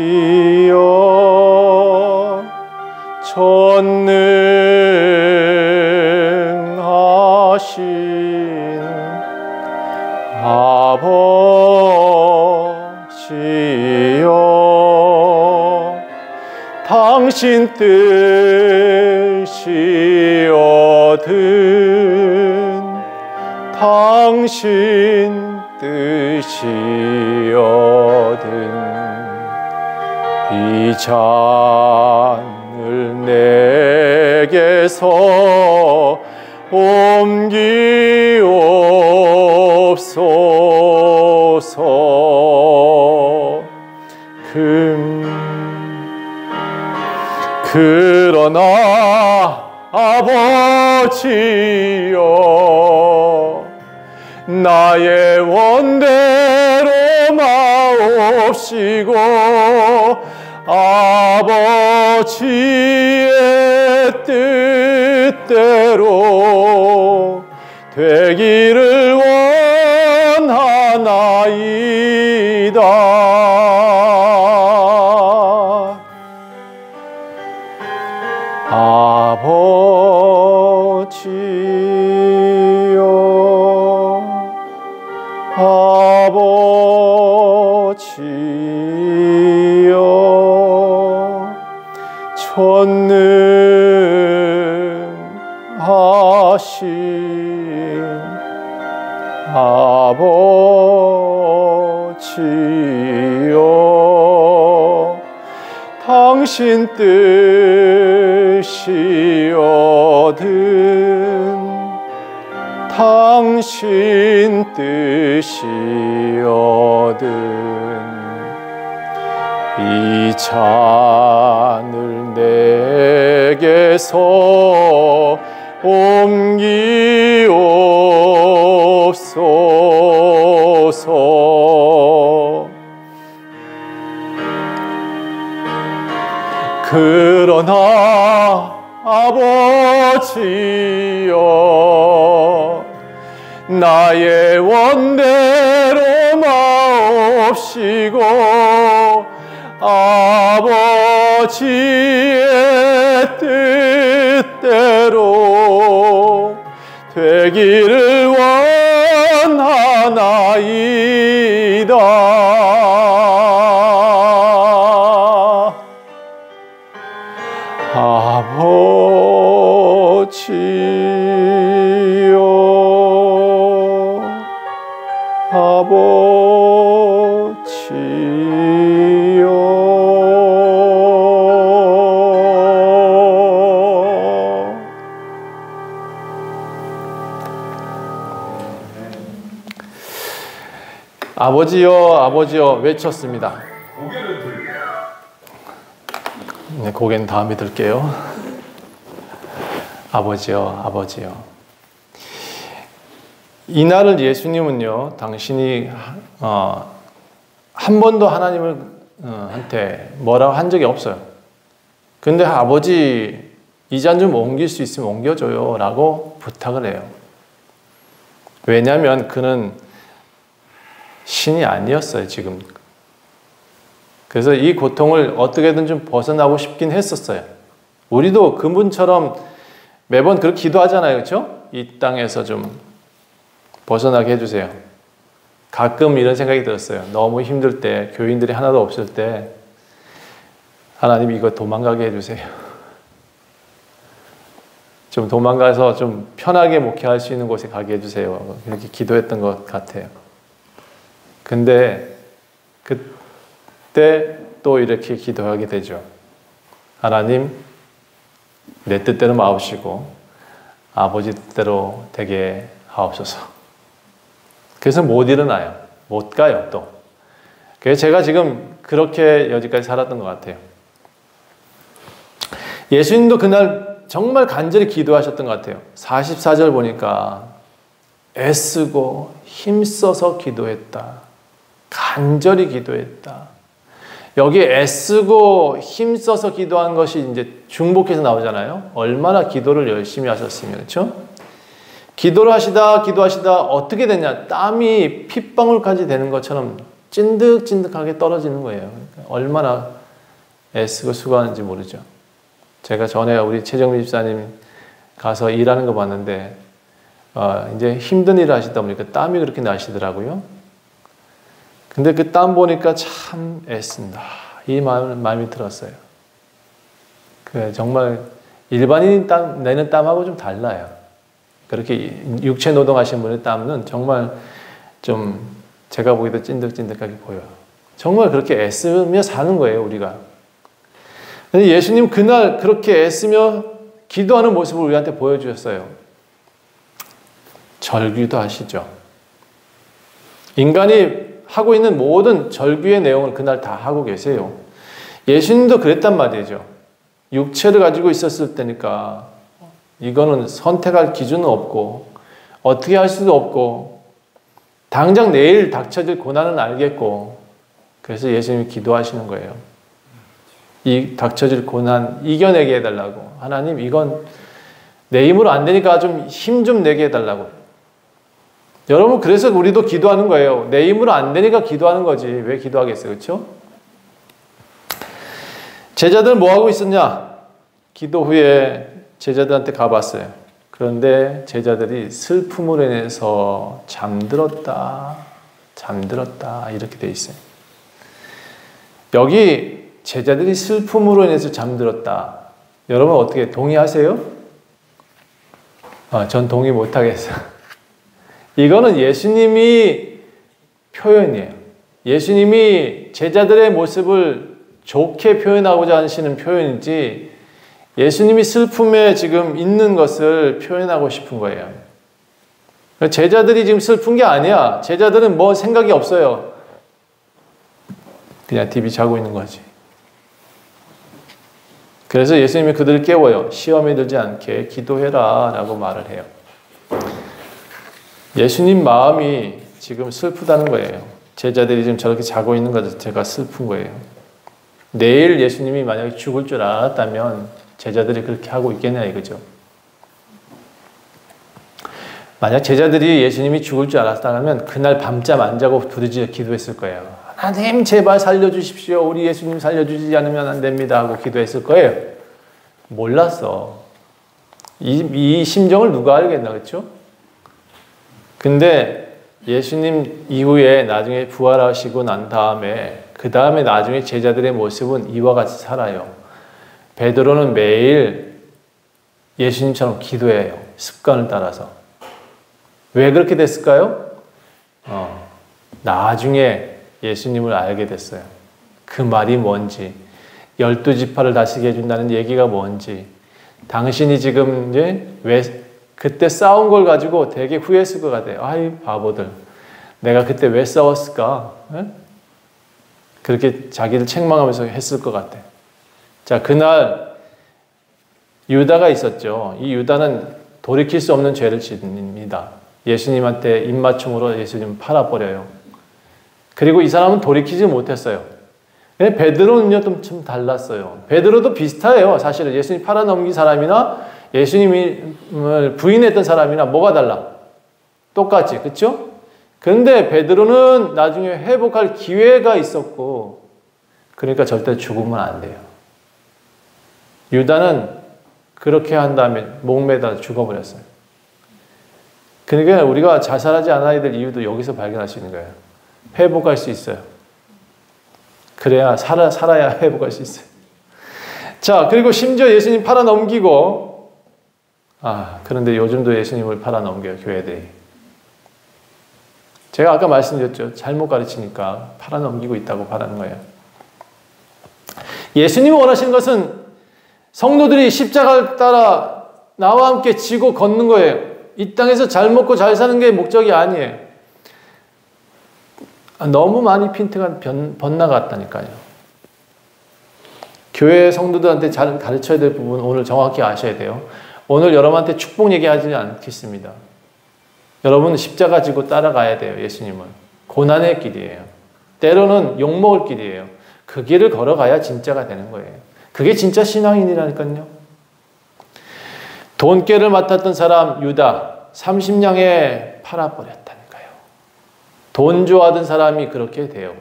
아버지여 전능하신 아버지여 당신 뜻이 얻은 당신 뜻이 얻은 이 잔을 내게서 옮기옵소서. 그러나 아버지여 나의 원대로 마옵시고 아버지의 뜻대로 되기를 원하나이다. 아버지여, 전능하신 아버지여, 당신 뜻이 얻은 당신 뜻이 얻은 이 잔을 내게서 옮기옵소서. 그러나 아버지여, 나의 원대로 마옵시고 아버지의 뜻대로 되기를 원하나이다. 아버지여, 아버지여 외쳤습니다. 고개를 들고. 네, 고개는 다음에 들게요. 아버지여, 아버지여. 이날을 예수님은요, 당신이 한 번도 하나님을 한테 뭐라고 한 적이 없어요. 근데 아버지, 이 잔 좀 옮길 수 있으면 옮겨줘요 라고 부탁을 해요. 왜냐하면 그는 신이 아니었어요, 지금. 그래서 이 고통을 어떻게든 좀 벗어나고 싶긴 했었어요. 우리도 그분처럼 매번 그렇게 기도하잖아요, 그렇죠? 이 땅에서 좀 벗어나게 해주세요. 가끔 이런 생각이 들었어요. 너무 힘들 때, 교인들이 하나도 없을 때 하나님 이거 도망가게 해주세요. 좀 도망가서 좀 편하게 목회할 수 있는 곳에 가게 해주세요. 이렇게 기도했던 것 같아요. 근데 그때 또 이렇게 기도하게 되죠. 하나님, 내 뜻대로 마옵시고 아버지 뜻대로 되게 하옵소서. 그래서 못 일어나요. 못 가요, 또. 그래서 제가 지금 그렇게 여기까지 살았던 것 같아요. 예수님도 그날 정말 간절히 기도하셨던 것 같아요. 44절 보니까 애쓰고 힘써서 기도했다. 간절히 기도했다. 여기 애쓰고 힘써서 기도한 것이 이제 중복해서 나오잖아요. 얼마나 기도를 열심히 하셨으면, 그렇죠? 기도를 기도하시다 어떻게 되냐? 땀이 핏방울까지 되는 것처럼 찐득찐득하게 떨어지는 거예요. 그러니까 얼마나 애쓰고 수고하는지 모르죠. 제가 전에 우리 최정민 집사님 가서 일하는 거 봤는데 이제 힘든 일을 하시다 보니까 땀이 그렇게 나시더라고요. 근데 그 땀 보니까 참 애쓴다. 이 마음이 들었어요. 정말 일반인이 내는 땀하고 좀 달라요. 그렇게 육체 노동하시는 분의 땀은 정말 좀 제가 보기도 찐득찐득하게 보여요. 정말 그렇게 애쓰며 사는 거예요, 우리가. 근데 예수님 그날 그렇게 애쓰며 기도하는 모습을 우리한테 보여주셨어요. 절규도 하시죠. 인간이 하고 있는 모든 절규의 내용을 그날 다 하고 계세요. 예수님도 그랬단 말이죠. 육체를 가지고 있었을 때니까 이거는 선택할 기준은 없고 어떻게 할 수도 없고 당장 내일 닥쳐질 고난은 알겠고 그래서 예수님이 기도하시는 거예요. 이 닥쳐질 고난 이겨내게 해달라고. 하나님 이건 내 힘으로 안 되니까 좀 힘 좀 내게 해달라고. 여러분 그래서 우리도 기도하는 거예요. 내 힘으로 안 되니까 기도하는 거지. 왜 기도하겠어요? 그렇죠? 제자들 뭐 하고 있었냐? 기도 후에 제자들한테 가봤어요. 그런데 제자들이 슬픔으로 인해서 잠들었다 이렇게 돼 있어요. 여기 제자들이 슬픔으로 인해서 잠들었다. 여러분 어떻게 동의하세요? 전 동의 못하겠어요. 이거는 예수님이 표현이에요. 예수님이 제자들의 모습을 좋게 표현하고자 하시는 표현이지 예수님이 슬픔에 지금 있는 것을 표현하고 싶은 거예요. 제자들이 지금 슬픈 게 아니야. 제자들은 뭐 생각이 없어요. 그냥 TV 자고 있는 거지. 그래서 예수님이 그들을 깨워요. 시험에 들지 않게 기도해라 라고 말을 해요. 예수님 마음이 지금 슬프다는 거예요. 제자들이 지금 저렇게 자고 있는 것 자체가 슬픈 거예요. 내일 예수님이 만약에 죽을 줄 알았다면 제자들이 그렇게 하고 있겠냐 이거죠. 만약 제자들이 예수님이 죽을 줄 알았다면 그날 밤잠 안 자고 부르짖어 기도했을 거예요. 하나님 제발 살려주십시오. 우리 예수님 살려주지 않으면 안 됩니다 하고 기도했을 거예요. 몰랐어. 이 심정을 누가 알겠나, 그렇죠? 근데 예수님 이후에 나중에 부활하시고 난 다음에 그 다음에 나중에 제자들의 모습은 이와 같이 살아요. 베드로는 매일 예수님처럼 기도해요. 습관을 따라서. 왜 그렇게 됐을까요? 나중에 예수님을 알게 됐어요. 그 말이 뭔지, 12지파를 다스리게 해준다는 얘기가 뭔지, 당신이 지금 이제 왜 그때 싸운 걸 가지고 되게 후회했을 것 같아요. 아이 바보들, 내가 그때 왜 싸웠을까? 에? 그렇게 자기를 책망하면서 했을 것 같아. 자, 그날 유다가 있었죠. 이 유다는 돌이킬 수 없는 죄를 짓습니다. 예수님한테 입맞춤으로 예수님을 팔아버려요. 그리고 이 사람은 돌이키지 못했어요. 베드로는요 좀 달랐어요. 베드로도 비슷해요. 사실은 예수님 팔아넘긴 사람이나 예수님을 부인했던 사람이나 뭐가 달라? 똑같지, 그렇죠? 그런데 베드로는 나중에 회복할 기회가 있었고, 그러니까 절대 죽으면 안 돼요. 유다는 그렇게 한 다음에 목매다 죽어버렸어요. 그러니까 우리가 자살하지 않아야 될 이유도 여기서 발견할 수 있는 거예요. 회복할 수 있어요. 그래야 살아야 회복할 수 있어요. 자, 그리고 심지어 예수님 팔아넘기고, 그런데 요즘도 예수님을 팔아넘겨요, 교회들이. 제가 아까 말씀드렸죠. 잘못 가르치니까 팔아넘기고 있다고 말하는 거예요. 예수님이 원하시는 것은 성도들이 십자가를 따라 나와 함께 지고 걷는 거예요. 이 땅에서 잘 먹고 잘 사는 게 목적이 아니에요. 너무 많이 핀트가 번나갔다니까요. 교회 성도들한테 잘 가르쳐야 될 부분 오늘 정확히 아셔야 돼요. 오늘 여러분한테 축복 얘기하지는 않겠습니다. 여러분 십자가 지고 따라가야 돼요. 예수님은. 고난의 길이에요. 때로는 욕먹을 길이에요. 그 길을 걸어가야 진짜가 되는 거예요. 그게 진짜 신앙인이라니까요. 돈깨를 맡았던 사람 유다 30냥에 팔아버렸다니까요. 돈 좋아하던 사람이 그렇게 돼요.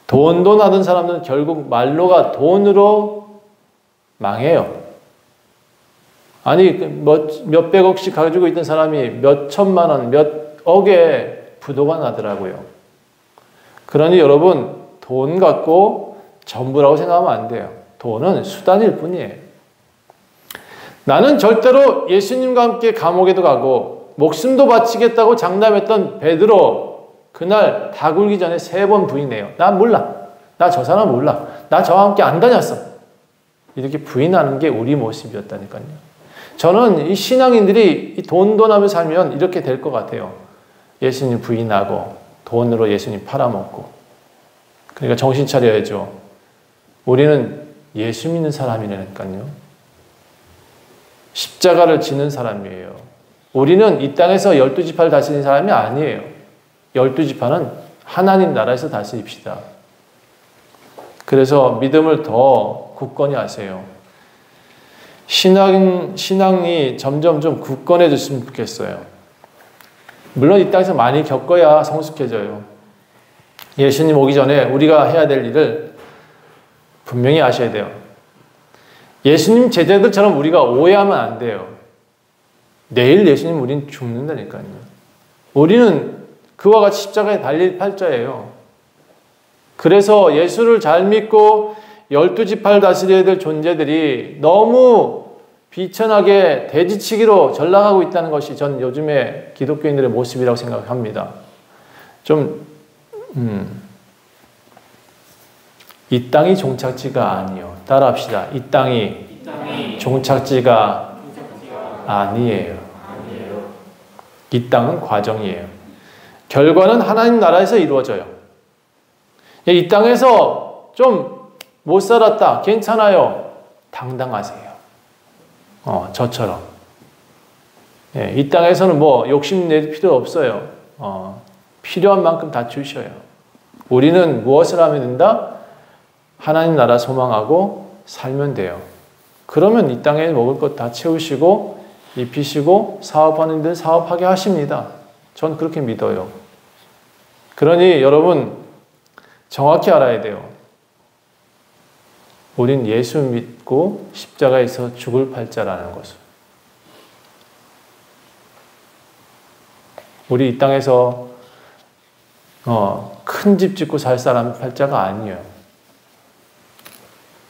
돈 하던 사람은 결국 말로가 돈으로 망해요. 아니 몇백억씩 가지고 있던 사람이 몇 천만 원, 몇 억의 부도가 나더라고요. 그러니 여러분 돈 갖고 전부라고 생각하면 안 돼요. 돈은 수단일 뿐이에요. 나는 절대로 예수님과 함께 감옥에도 가고 목숨도 바치겠다고 장담했던 베드로 그날 다 굴기 전에 3번 부인해요. 난 몰라. 나 저 사람 몰라. 나 저와 함께 안 다녔어. 이렇게 부인하는 게 우리 모습이었다니까요. 저는 이 신앙인들이 이 돈하며 살면 이렇게 될 것 같아요. 예수님 부인하고 돈으로 예수님 팔아먹고. 그러니까 정신 차려야죠. 우리는 예수 믿는 사람이라니까요. 십자가를 지는 사람이에요. 우리는 이 땅에서 12지파를 다스리는 사람이 아니에요. 12지파는 하나님 나라에서 다스립시다. 그래서 믿음을 더 굳건히 하세요. 신앙이 점점 좀 굳건해졌으면 좋겠어요. 물론 이 땅에서 많이 겪어야 성숙해져요. 예수님 오기 전에 우리가 해야 될 일을 분명히 아셔야 돼요. 예수님 제자들처럼 우리가 오해하면 안 돼요. 내일 예수님 우린 죽는다니까요. 우리는 그와 같이 십자가에 달릴 팔자예요. 그래서 예수를 잘 믿고 12지파를 다스려야 될 존재들이 너무 비천하게 돼지치기로 전락하고 있다는 것이 전 요즘의 기독교인들의 모습이라고 생각합니다. 이 땅이 종착지가 아니요. 따라합시다. 이 땅이 종착지가 아니에요. 이 땅은 과정이에요. 결과는 하나님 나라에서 이루어져요. 이 땅에서 좀 못 살았다. 괜찮아요. 당당하세요. 저처럼. 이 땅에서는 뭐 욕심낼 필요 없어요. 필요한 만큼 다 주셔요. 우리는 무엇을 하면 된다? 하나님 나라 소망하고 살면 돼요. 그러면 이 땅에 먹을 것 다 채우시고 입히시고 사업하는 데 사업하게 하십니다. 전 그렇게 믿어요. 그러니 여러분 정확히 알아야 돼요. 우린 예수 믿고 십자가에서 죽을 팔자라는 것을. 우리 이 땅에서 큰 집 짓고 살 사람 팔자가 아니에요.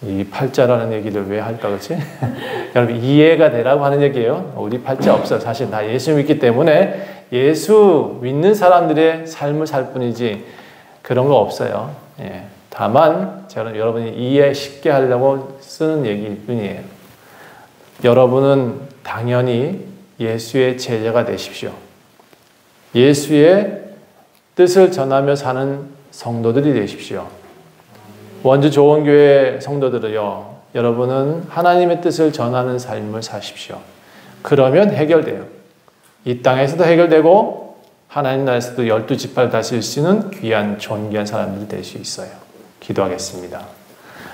이 팔자라는 얘기를 왜 할까 그렇지? 여러분 이해가 되라고 하는 얘기예요. 우리 팔자 없어요. 사실 다 예수 믿기 때문에 예수 믿는 사람들의 삶을 살 뿐이지 그런 거 없어요. 다만 여러분이 이해 쉽게 하려고 쓰는 얘기일 뿐이에요. 여러분은 당연히 예수의 제자가 되십시오. 예수의 뜻을 전하며 사는 성도들이 되십시오. 원주 좋은교회 성도들은요, 여러분은 하나님의 뜻을 전하는 삶을 사십시오. 그러면 해결돼요. 이 땅에서도 해결되고 하나님 나라에서도 12지파를 다스릴 수 있는 귀한 존귀한 사람들이 될 수 있어요. 기도하겠습니다.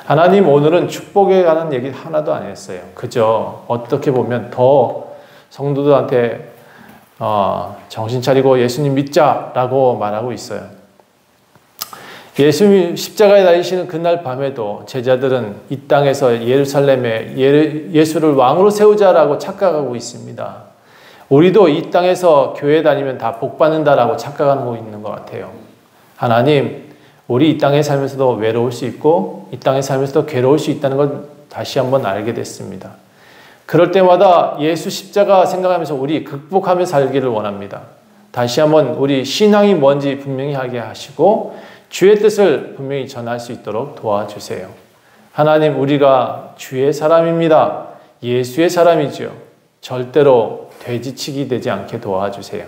하나님 오늘은 축복에 관한 얘기 하나도 안 했어요. 그저 어떻게 보면 더 성도들한테 정신 차리고 예수님 믿자라고 말하고 있어요. 예수님 십자가에 달리시는 그날 밤에도 제자들은 이 땅에서 예루살렘에 예수를 왕으로 세우자라고 착각하고 있습니다. 우리도 이 땅에서 교회 다니면 다 복 받는다라고 착각하고 있는 것 같아요. 하나님, 우리 이 땅에 살면서도 외로울 수 있고 이 땅에 살면서도 괴로울 수 있다는 걸 다시 한번 알게 됐습니다. 그럴 때마다 예수 십자가 생각하면서 우리 극복하며 살기를 원합니다. 다시 한번 우리 신앙이 뭔지 분명히 하게 하시고 주의 뜻을 분명히 전할 수 있도록 도와주세요. 하나님, 우리가 주의 사람입니다. 예수의 사람이죠. 절대로 돼지치기 되지 않게 도와주세요.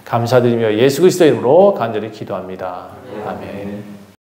감사드리며 예수 그리스도의 이름으로 간절히 기도합니다. 아멘.